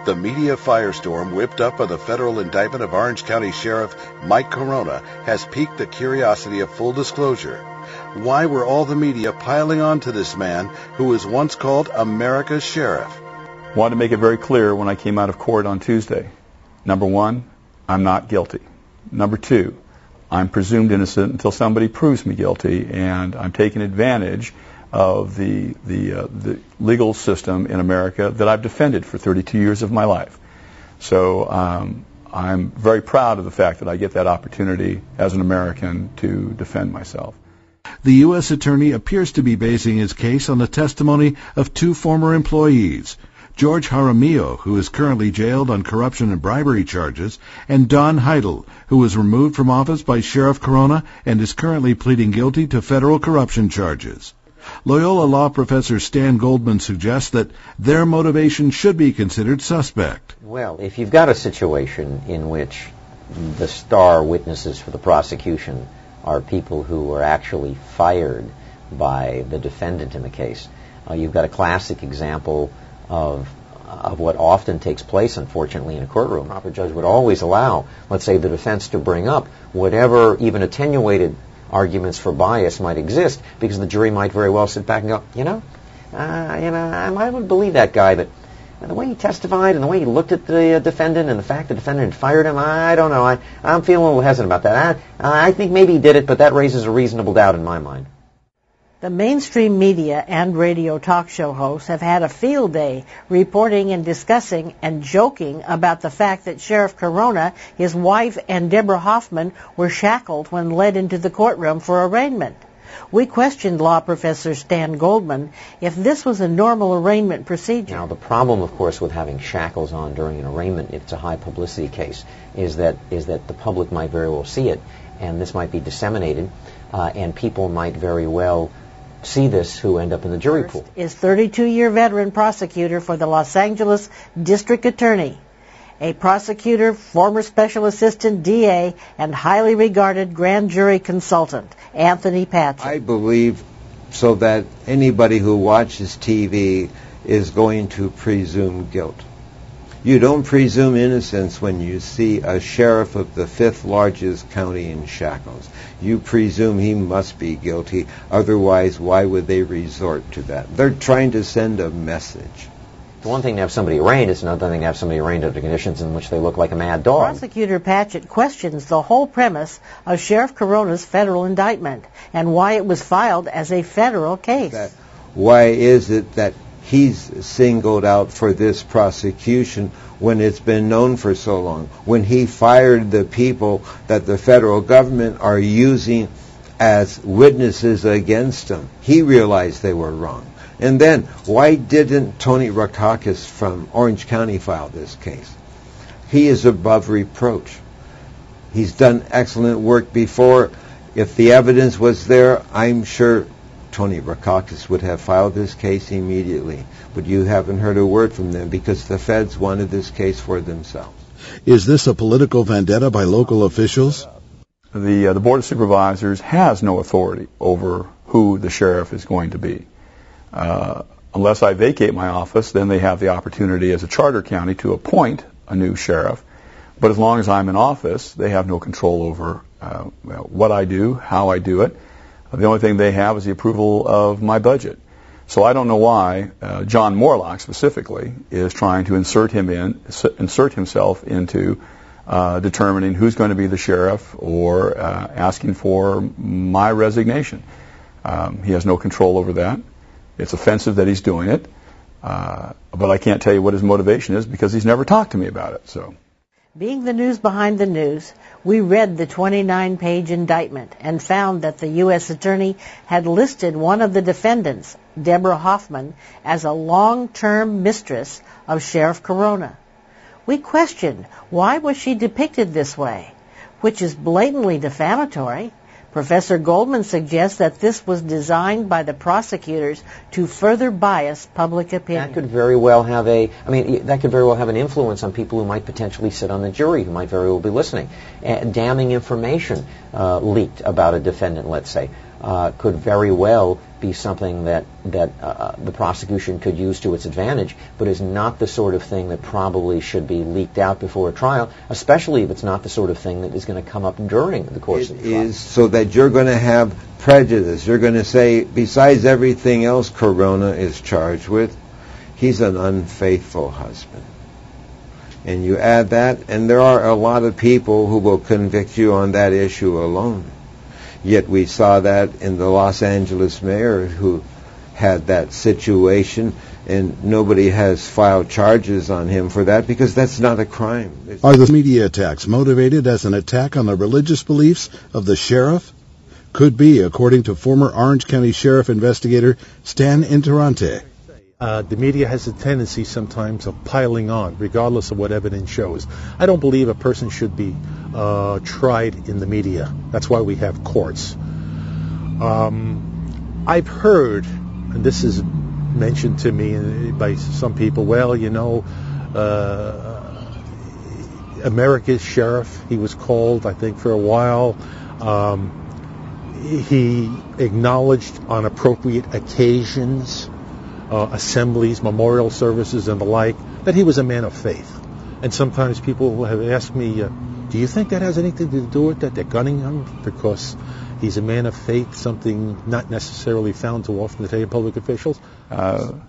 The media firestorm whipped up by the federal indictment of Orange County Sheriff Mike Carona has piqued the curiosity of full disclosure. Why were all the media piling on to this man who was once called America's sheriff? I wanted to make it very clear when I came out of court on Tuesday. Number one, I'm not guilty. Number two, I'm presumed innocent until somebody proves me guilty, and I'm taking advantage of the legal system in America that I've defended for 32 years of my life. So I'm very proud of the fact that I get that opportunity as an American to defend myself. The U.S. Attorney appears to be basing his case on the testimony of two former employees, George Jaramillo, who is currently jailed on corruption and bribery charges, and Don Heidel, who was removed from office by Sheriff Carona and is currently pleading guilty to federal corruption charges. Loyola law professor Stan Goldman suggests that their motivation should be considered suspect. Well, if you've got a situation in which the star witnesses for the prosecution are people who were actually fired by the defendant in the case, you've got a classic example of what often takes place, unfortunately, in a courtroom. A proper judge would always allow, let's say, the defense to bring up whatever even attenuated arguments for bias might exist, because the jury might very well sit back and go, I would believe that guy, but the way he testified and the way he looked at the defendant and the fact the defendant had fired him, I don't know. I'm feeling a little hesitant about that. I think maybe he did it, but that raises a reasonable doubt in my mind. The mainstream media and radio talk show hosts have had a field day reporting and discussing and joking about the fact that Sheriff Carona, his wife, and Deborah Hoffman were shackled when led into the courtroom for arraignment. We questioned law professor Stan Goldman if this was a normal arraignment procedure. Now, the problem, of course, with having shackles on during an arraignment, if it's a high publicity case, is that the public might very well see it, and this might be disseminated, and people might very well see this who end up in the jury pool. Is 32-year veteran prosecutor for the Los Angeles District Attorney, a prosecutor, former special assistant DA, and highly regarded grand jury consultant, Anthony Patchett. I believe so that anybody who watches TV is going to presume guilt. You don't presume innocence when you see a sheriff of the fifth largest county in shackles. You presume he must be guilty. Otherwise, why would they resort to that? They're trying to send a message. It's one thing to have somebody arraigned. It's another thing to have somebody arraigned under conditions in which they look like a mad dog. Prosecutor Patchett questions the whole premise of Sheriff Carona's federal indictment and why it was filed as a federal case. Why is it that he's singled out for this prosecution when it's been known for so long? When he fired the people that the federal government are using as witnesses against him, he realized they were wrong. And then, why didn't Tony Rakakis from Orange County file this case? He is above reproach. He's done excellent work before. If the evidence was there, I'm sure Tony Rakakis would have filed this case immediately. But you haven't heard a word from them because the feds wanted this case for themselves. Is this a political vendetta by local officials? The Board of Supervisors has no authority over who the sheriff is going to be. Unless I vacate my office, then they have the opportunity as a charter county to appoint a new sheriff. But as long as I'm in office, they have no control over what I do, how I do it. The only thing they have is the approval of my budget. So I don't know why John Morlock specifically is trying to insert himself into determining who's going to be the sheriff or asking for my resignation. He has no control over that. It's offensive that he's doing it, but I can't tell you what his motivation is because he's never talked to me about it. So, being the news behind the news, we read the 29-page indictment and found that the U.S. Attorney had listed one of the defendants, Deborah Hoffman, as a long-term mistress of Sheriff Carona. We questioned why was she depicted this way, which is blatantly defamatory. Professor Goldman suggests that this was designed by the prosecutors to further bias public opinion. That could very well have an influence on people who might potentially sit on the jury, who might very well be listening. Damning information leaked about a defendant, let's say. could very well be something that the prosecution could use to its advantage, but is not the sort of thing that probably should be leaked out before a trial, especially if it's not the sort of thing that is going to come up during the course of the trial. It is so that you're going to have prejudice. You're going to say, besides everything else Carona is charged with, he's an unfaithful husband. And you add that, and there are a lot of people who will convict you on that issue alone. Yet we saw that in the Los Angeles mayor who had that situation, and nobody has filed charges on him for that because that's not a crime. Are the media attacks motivated as an attack on the religious beliefs of the sheriff? Could be, according to former Orange County Sheriff Investigator Stan Interrante. The media has a tendency sometimes of piling on, regardless of what evidence shows. I don't believe a person should be tried in the media. That's why we have courts. I've heard, and this is mentioned to me by some people, well, you know, America's sheriff, he was called, I think, for a while. He acknowledged on appropriate occasions, assemblies, memorial services, and the like, that he was a man of faith. And sometimes people have asked me, do you think that has anything to do with that? They're gunning him because he's a man of faith, something not necessarily found too often today in public officials? The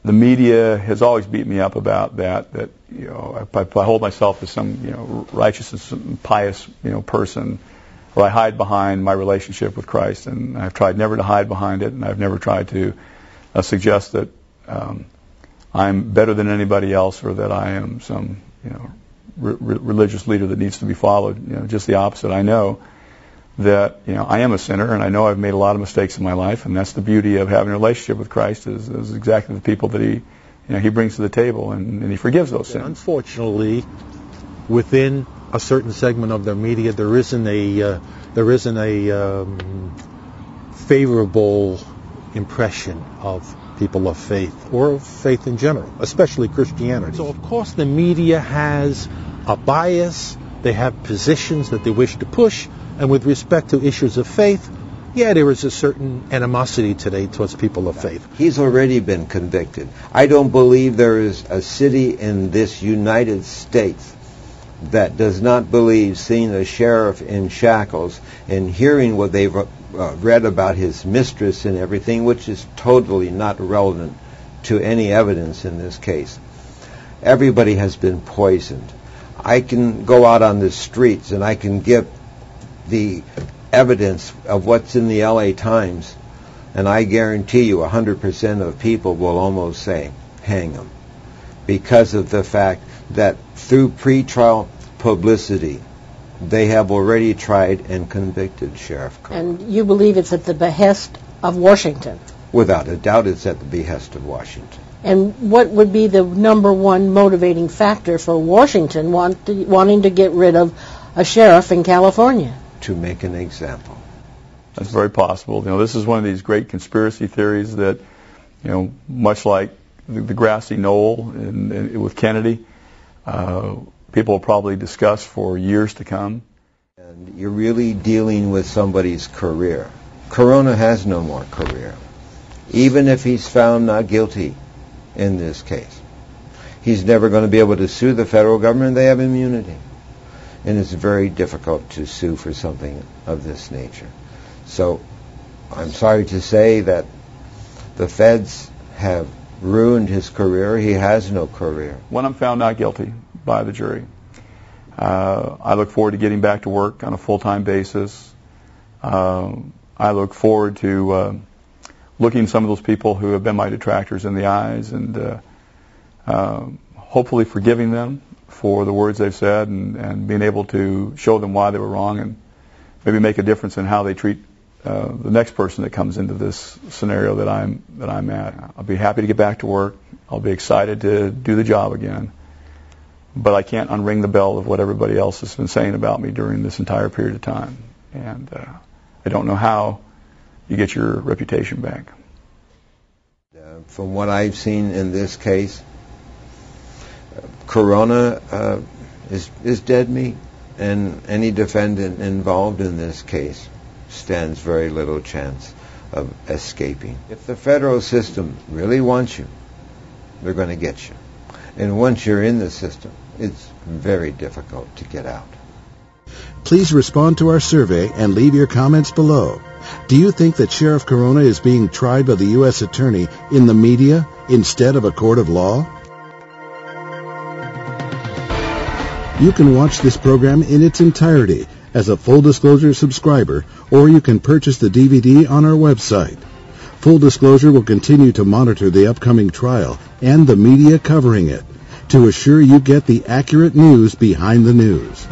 media has always beat me up about that you know, if I hold myself as some, you know, righteous and pious, you know, person, or I hide behind my relationship with Christ, and I've tried never to hide behind it, and I've never tried to suggest that I'm better than anybody else, or that I am some, you know, religious leader that needs to be followed. You know, just the opposite. I know that, you know, I am a sinner, and I know I've made a lot of mistakes in my life, and that's the beauty of having a relationship with Christ is exactly the people that he brings to the table, and he forgives those sins. Unfortunately, within a certain segment of their media, there isn't a favorable impression of people of faith, or of faith in general, especially Christianity. So, of course, the media has a bias. They have positions that they wish to push, and with respect to issues of faith, yeah, there is a certain animosity today towards people of faith. He's already been convicted. I don't believe there is a city in this United States that does not believe seeing a sheriff in shackles and hearing what they've read about his mistress and everything, which is totally not relevant to any evidence in this case. Everybody has been poisoned. I can go out on the streets and I can give the evidence of what's in the LA Times, and I guarantee you 100% of people will almost say, hang him, because of the fact that through pretrial publicity, they have already tried and convicted Sheriff Carona. And you believe it's at the behest of Washington? Without a doubt, it's at the behest of Washington. And what would be the number one motivating factor for Washington wanting to get rid of a sheriff in California? To make an example. That's very possible. You know, this is one of these great conspiracy theories that, you know, much like the grassy knoll with Kennedy, people will probably discuss for years to come. And you're really dealing with somebody's career. Carona has no more career. Even if he's found not guilty in this case, he's never going to be able to sue the federal government. They have immunity. And it's very difficult to sue for something of this nature. So I'm sorry to say that the feds have ruined his career. He has no career. When I'm found not guilty by the jury, I look forward to getting back to work on a full-time basis. I look forward to looking some of those people who have been my detractors in the eyes and hopefully forgiving them for the words they've said, and being able to show them why they were wrong, and maybe make a difference in how they treat the next person that comes into this scenario that I'm at. I'll be happy to get back to work. I'll be excited to do the job again. But I can't unring the bell of what everybody else has been saying about me during this entire period of time. And I don't know how you get your reputation back. From what I've seen in this case, Carona is dead meat, and any defendant involved in this case stands very little chance of escaping. If the federal system really wants you, they're going to get you. And once you're in the system, it's very difficult to get out. Please respond to our survey and leave your comments below. Do you think that Sheriff Carona is being tried by the U.S. Attorney in the media instead of a court of law? You can watch this program in its entirety as a Full Disclosure subscriber, or you can purchase the DVD on our website. Full Disclosure will continue to monitor the upcoming trial and the media covering it to assure you get the accurate news behind the news.